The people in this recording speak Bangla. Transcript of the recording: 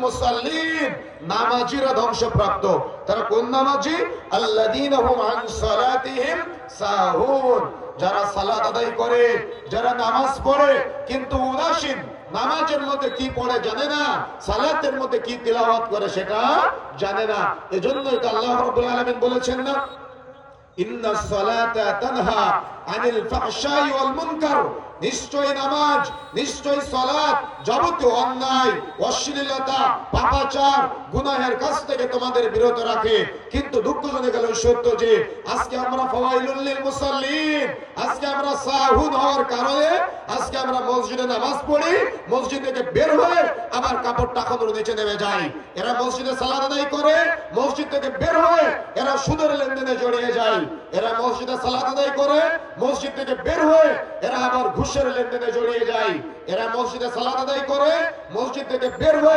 মুসাল্লিন, নামাজীরা ধ্বংসপ্রাপ্ত। তারা কোন নামাজি? আল্লাযীনা হুম আন সালাতিহিম সাহুন, যারা সালাত আদায় করে, যারা নামাজ পড়ে কিন্তু উদাসীন, নামাজের মধ্যে কি পড়ে জানে না, সালাতের মধ্যে কি তিলাওয়াত করে সেটা জানে না। এজন্যই তো আল্লাহ রাব্বুল আলামিন বলেছেন না, ইন্নাস সালাতা তানহা আনিল ফাহশাই ওয়াল মুনকার, নিশ্চয় নামাজ, নিশ্চয় সালাত যাবতীয় অন্যায়, অশ্লীলতা, পাপাচার, গুনাহের কাছ থেকে তোমাদের বিরত রাখে। কিন্তু দুঃখজনক হলো সত্য যে আজকে আমরা ফাওয়াইলুল লিল মুসাল্লিন, আজকে আমরা সাহুন হওয়ার কারণে আজকে আমরা মসজিদে নামাজ পড়ি, মসজিদ থেকে বের হয়ে আবার কাপড় টাকানোর নিচে নেমে যাই। এরা মসজিদে সালাত আদায় করে, মসজিদ থেকে বের হয়ে এরা সুদের লেনদেনে জড়িয়ে যায়। এরা মসজিদে সালাত আদায় করে, মসজিদ থেকে বের হয়ে এরা আবার ঘুষের লেনদেনে জড়িয়ে যায়। এরা মসজিদে সালাত আদায় করে, মসজিদ থেকে বের হয়ে